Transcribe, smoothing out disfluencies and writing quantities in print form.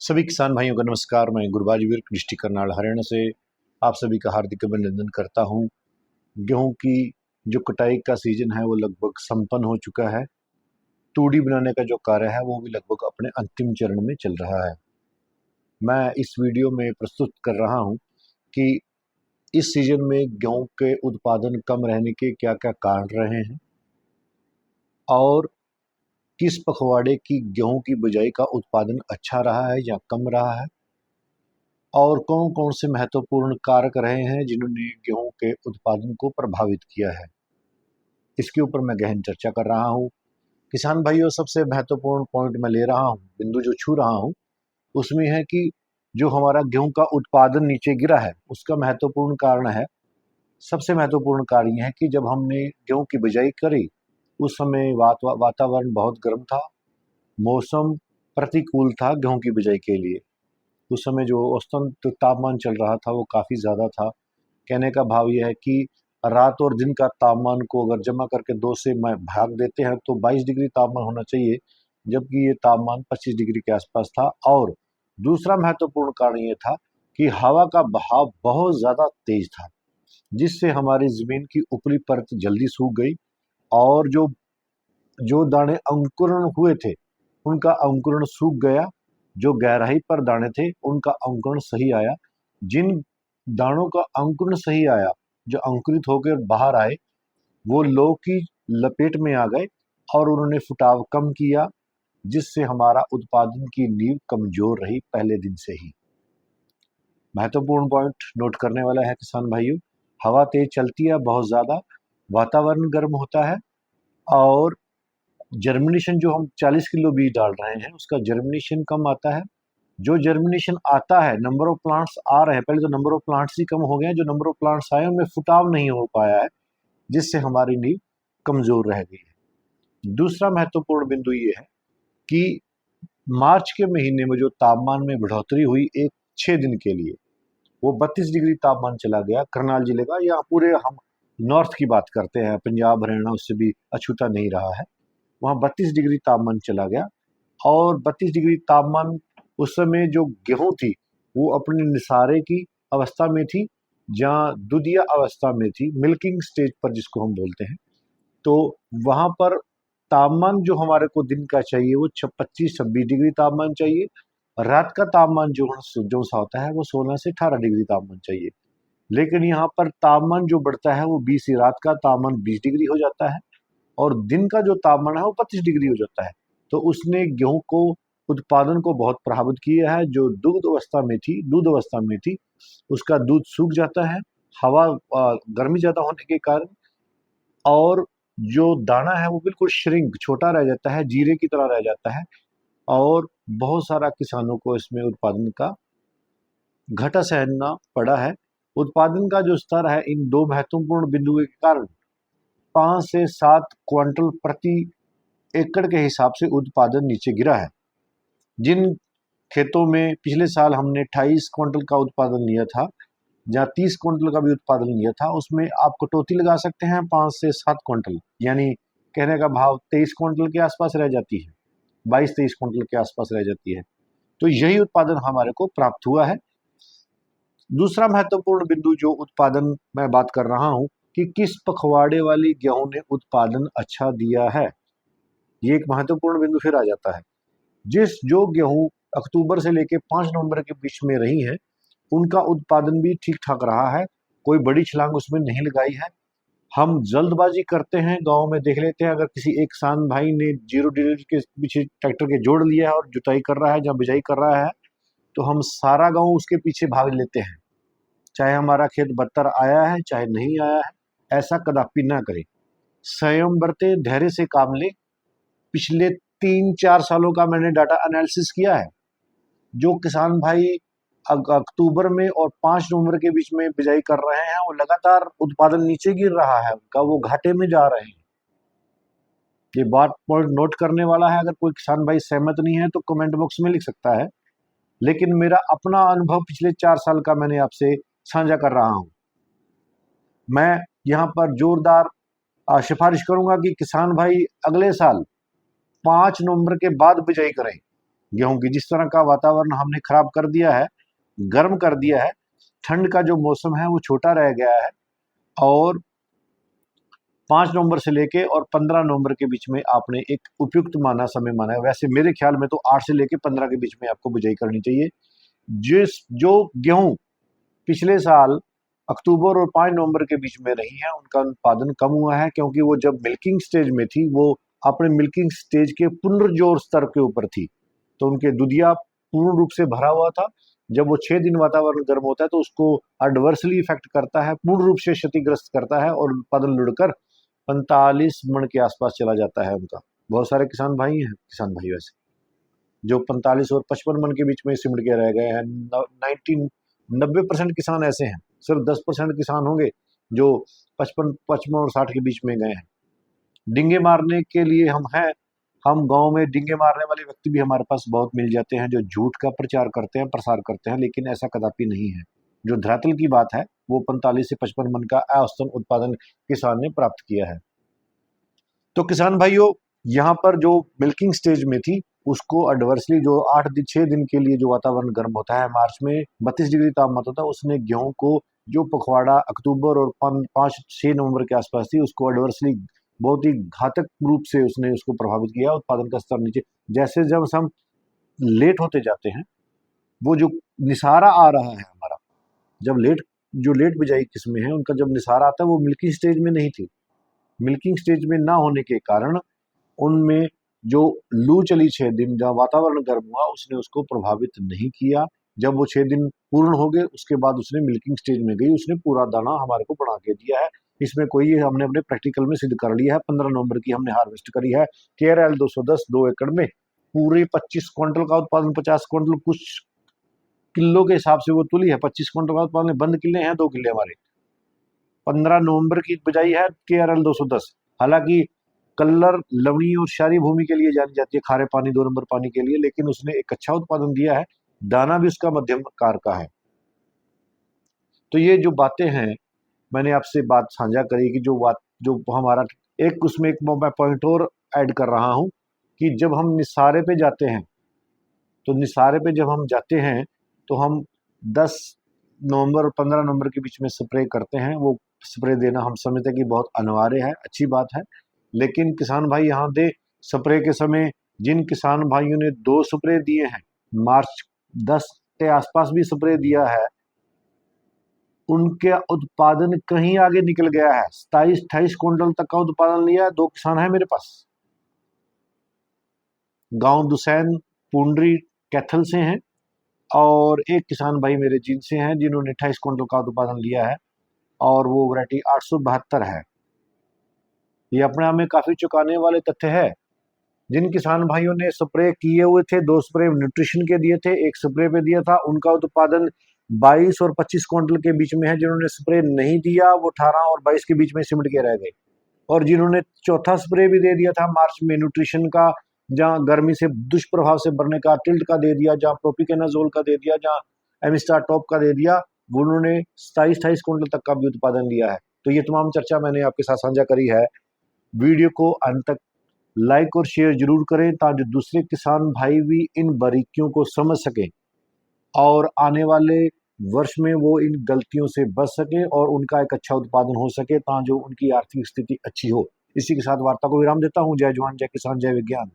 सभी किसान भाइयों का नमस्कार। मैं गुरबाज विर्क डिस्ट्रिक्ट करनाल हरियाणा से आप सभी का हार्दिक अभिनंदन करता हूं। गेहूं की जो कटाई का सीजन है वो लगभग संपन्न हो चुका है। तूड़ी बनाने का जो कार्य है वो भी लगभग अपने अंतिम चरण में चल रहा है। मैं इस वीडियो में प्रस्तुत कर रहा हूं कि इस सीजन में गेहूं के उत्पादन कम रहने के क्या क्या कारण रहे हैं और किस पखवाड़े की गेहूं की बुआई का उत्पादन अच्छा रहा है या कम रहा है और कौन कौन से महत्वपूर्ण कारक रहे हैं जिन्होंने गेहूं के उत्पादन को प्रभावित किया है। इसके ऊपर मैं गहन चर्चा कर रहा हूं। किसान भाइयों, सबसे महत्वपूर्ण पॉइंट मैं ले रहा हूं, बिंदु जो छू रहा हूं, उसमें है कि जो हमारा गेहूं का उत्पादन नीचे गिरा है उसका महत्वपूर्ण कारण है। सबसे महत्वपूर्ण कारण यह है कि जब हमने गेहूं की बिजाई करी उस समय वातावरण बहुत गर्म था, मौसम प्रतिकूल था गेहूं की बिजाई के लिए। उस समय जो औसतन तापमान चल रहा था वो काफ़ी ज़्यादा था। कहने का भाव यह है कि रात और दिन का तापमान को अगर जमा करके 2 से मैं भाग देते हैं तो 22 डिग्री तापमान होना चाहिए, जबकि ये तापमान 25 डिग्री के आसपास था। और दूसरा महत्वपूर्ण कारण ये था कि हवा का बहाव बहुत ज़्यादा तेज था, जिससे हमारी ज़मीन की ऊपरी परत जल्दी सूख गई और जो जो दाने अंकुरण हुए थे उनका अंकुरण सूख गया। जो गहराई पर दाने थे उनका अंकुरण सही आया। जिन दानों का अंकुरण सही आया, जो अंकुरित होकर बाहर आए, वो लौ की लपेट में आ गए और उन्होंने फुटाव कम किया, जिससे हमारा उत्पादन की नींव कमजोर रही पहले दिन से ही। महत्वपूर्ण पॉइंट नोट करने वाला है किसान भाइयों, हवा तेज चलती है बहुत ज़्यादा, वातावरण गर्म होता है और जर्मिनेशन जो हम 40 किलो बीज डाल रहे हैं उसका जर्मिनेशन कम आता है। जो जर्मिनेशन आता है, नंबर ऑफ प्लांट्स आ रहे हैं, पहले तो नंबर ऑफ प्लांट्स ही कम हो गए हैं, जो नंबर ऑफ प्लांट्स आए उनमें फुटाव नहीं हो पाया है, जिससे हमारी नींव कमजोर रह गई है। दूसरा महत्वपूर्ण बिंदु ये है कि मार्च के महीने में जो तापमान में बढ़ोतरी हुई एक 6 दिन के लिए, वो 32 डिग्री तापमान चला गया करनाल जिले का, या पूरे हम नॉर्थ की बात करते हैं, पंजाब हरियाणा उससे भी अछूता नहीं रहा है। वहाँ 32 डिग्री तापमान चला गया और 32 डिग्री तापमान उस समय जो गेहूं थी वो अपने निसारे की अवस्था में थी, जहाँ दुधिया अवस्था में थी, मिल्किंग स्टेज पर जिसको हम बोलते हैं। तो वहाँ पर तापमान जो हमारे को दिन का चाहिए वो 25-26 डिग्री तापमान चाहिए। रात का तापमान जो सा होता है वो 16 से 18 डिग्री तापमान चाहिए। लेकिन यहाँ पर तापमान जो बढ़ता है वो 20 रात का तापमान 20 डिग्री हो जाता है और दिन का जो तापमान है वो 25 डिग्री हो जाता है। तो उसने गेहूं को उत्पादन को बहुत प्रभावित किया है। जो दूध अवस्था में थी उसका दूध सूख जाता है, हवा गर्मी ज़्यादा होने के कारण, और जो दाना है वो बिल्कुल श्रिंक छोटा रह जाता है, जीरे की तरह रह जाता है। और बहुत सारा किसानों को इसमें उत्पादन का घाटा सहना पड़ा है। उत्पादन का जो स्तर है इन दो महत्वपूर्ण बिंदुओं के कारण 5 से 7 क्विंटल प्रति एकड़ के हिसाब से उत्पादन नीचे गिरा है। जिन खेतों में पिछले साल हमने 28 क्विंटल का उत्पादन लिया था, जहाँ 30 क्विंटल का भी उत्पादन लिया था, उसमें आप कटौती लगा सकते हैं 5 से 7 क्विंटल, यानी कहने का भाव 23 क्विंटल के आसपास रह जाती है, 22-23 क्विंटल के आसपास रह जाती है। तो यही उत्पादन हमारे को प्राप्त हुआ है। दूसरा महत्वपूर्ण बिंदु जो उत्पादन मैं बात कर रहा हूँ कि किस पखवाड़े वाली गेहूं ने उत्पादन अच्छा दिया है, ये एक महत्वपूर्ण बिंदु फिर आ जाता है। जो गेहूं अक्टूबर से लेकर 5 नवंबर के बीच में रही है उनका उत्पादन भी ठीक ठाक रहा है, कोई बड़ी छलांग उसमें नहीं लगाई है। हम जल्दबाजी करते हैं, गांव में देख लेते हैं, अगर किसी एक किसान भाई ने 0 ड्रिल के पीछे ट्रैक्टर के जोड़ लिया है और जुताई कर रहा है, जहाँ बिजाई कर रहा है, तो हम सारा गांव उसके पीछे भाग लेते हैं, चाहे हमारा खेत बदतर आया है चाहे नहीं आया है। ऐसा कदापि ना करें, संयम बरते, धैर्य से काम लें। पिछले 3-4 सालों का मैंने डाटा एनालिसिस किया है। जो किसान भाई अक्टूबर में और 5 नवंबर के बीच में बिजाई कर रहे हैं वो लगातार उत्पादन नीचे गिर रहा है उनका, वो घाटे में जा रहे हैं। ये बात पॉइंट नोट करने वाला है। अगर कोई किसान भाई सहमत नहीं है तो कमेंट बॉक्स में लिख सकता है, लेकिन मेरा अपना अनुभव पिछले 4 साल का मैंने आपसे साझा कर रहा हूं। मैं यहाँ पर जोरदार सिफारिश करूंगा कि किसान भाई अगले साल 5 नवंबर के बाद बिजाई करें, गेहूं की। जिस तरह का वातावरण हमने खराब कर दिया है, गर्म कर दिया है, ठंड का जो मौसम है वो छोटा रह गया है, और 5 नवंबर से लेके और 15 नवंबर के बीच में आपने एक उपयुक्त माना समय माना है। वैसे मेरे ख्याल में तो 8 से लेके 15 के बीच में आपको बुझाई करनी चाहिए। जो गेहूं पिछले साल अक्टूबर और 5 नवंबर के बीच में रही है, उनका उत्पादन कम हुआ है, क्योंकि वो जब मिल्किंग स्टेज में थी वो अपने मिल्किंग स्टेज के पुनर्जोर स्तर के ऊपर थी, तो उनके दुधिया पूर्ण रूप से भरा हुआ था। जब वो 6 दिन वातावरण गर्म होता है तो उसको एडवर्सली इफेक्ट करता है, पूर्ण रूप से क्षतिग्रस्त करता है, और उत्पादन लुढ़कर 45 मन के आसपास चला जाता है उनका। बहुत सारे किसान भाई हैं, किसान भाई वैसे जो 45 और 55 मन के बीच में सिमट के रह गए हैं। 90% किसान ऐसे हैं, सिर्फ 10% किसान होंगे जो 55 और 60 के बीच में गए हैं। डिंगे मारने के लिए हम हैं, हम गांव में डिंगे मारने वाले व्यक्ति भी हमारे पास बहुत मिल जाते हैं, जो झूठ का प्रचार करते हैं, प्रसार करते हैं, लेकिन ऐसा कदापि नहीं है। जो धरातल की बात है वो 45 से 55 मन का औसतन उत्पादन किसान ने प्राप्त किया है। तो किसान भाइयों, यहाँ पर जो मिल्किंग स्टेज में थी उसको एडवर्सली, जो 6 दिन के लिए जो वातावरण गर्म होता है, मार्च में 32 डिग्री तापमान होता है, उसने गेहूं को, जो पखवाड़ा अक्टूबर और 5-6 नवंबर के आसपास थी, उसको एडवर्सली बहुत ही घातक रूप से उसने उसको प्रभावित किया। उत्पादन का स्तर नीचे, जैसे जब हम लेट होते जाते हैं, वो जो निसारा आ रहा है हमारा, जब लेट बिजाई किस्में हैं उनका जब निसारा आता है, वो मिल्किंग स्टेज में नहीं थी। मिल्किंग स्टेज में ना होने के कारण उनमें जो लू चली 6 दिन, जहाँ वातावरण गर्म हुआ, उसने उसको प्रभावित नहीं किया। जब वो 6 दिन पूर्ण हो गए उसके बाद उसने मिल्किंग स्टेज में गई, उसने पूरा दाना हमारे को बना के दिया है। इसमें कोई, ये हमने अपने प्रैक्टिकल में सिद्ध कर लिया है। 15 नवंबर की हमने हार्वेस्ट करी है। KRL 210 2 एकड़ में पूरे 25 क्विंटल का उत्पादन, 50 क्विंटल कुछ किलो के हिसाब से वो तुली है। 25 क्विंटल का उत्पादन, बंद किले हैं 2 किले हमारे। 15 नवंबर की बिजाई है KRL 210। हालांकि कल्लर, लवणी और क्षारीय भूमि के लिए जानी जाती है, खारे पानी 2 नंबर पानी के लिए, लेकिन उसने एक अच्छा उत्पादन दिया है। दाना भी उसका मध्यम आकार का है। तो ये जो बातें हैं, मैंने आपसे बात साझा करी कि जो हमारा एक, उसमें एक मैं पॉइंट और ऐड कर रहा हूं कि जब हम निसारे पे जाते हैं, तो निसारे पे जब हम जाते हैं तो हम 10 नवंबर और 15 नवंबर के बीच में स्प्रे करते हैं। वो स्प्रे देना हम समझते हैं कि बहुत अनिवार्य है, अच्छी बात है। लेकिन किसान भाई यहाँ दे, स्प्रे के समय जिन किसान भाइयों ने 2 स्प्रे दिए हैं, मार्च 10 के आसपास भी स्प्रे दिया है, उनके उत्पादन कहीं आगे निकल गया है। 27-28 क्विंटल तक का उत्पादन लिया है। 2 किसान है मेरे पास, गांव दुसैन पुंडरी कैथल से हैं, और एक किसान भाई मेरे जींद से हैं जिन्होंने 28 क्विंटल का उत्पादन लिया है, और वो वैरायटी 872 है। ये अपने आप में काफी चौंकाने वाले तथ्य है। जिन किसान भाइयों ने स्प्रे किए हुए थे, 2 स्प्रे न्यूट्रिशन के दिए थे, 1 स्प्रे पे दिया था, उनका उत्पादन 22 और 25 क्विंटल के बीच में है। जिन्होंने स्प्रे नहीं दिया वो 18 और 22 के बीच में सिमट के रह गए। और जिन्होंने चौथा स्प्रे भी दे दिया था मार्च में न्यूट्रिशन का, जहाँ गर्मी से दुष्प्रभाव से बढ़ने का, टिल्ट का दे दिया, जहाँ प्रोपिकेनाजोल का दे दिया, जहाँ एमिस्टार टॉप का दे दिया, वो उन्होंने 27-28 क्विंटल तक का भी उत्पादन लिया है। तो ये तमाम चर्चा मैंने आपके साथ साझा करी है। वीडियो को अंत तक लाइक और शेयर जरूर करें, ताकि दूसरे किसान भाई भी इन बारीकियों को समझ सकें और आने वाले वर्ष में वो इन गलतियों से बच सके और उनका एक अच्छा उत्पादन हो सके, ताकि जो उनकी आर्थिक स्थिति अच्छी हो। इसी के साथ वार्ता को विराम देता हूं। जय जवान, जय किसान, जय विज्ञान।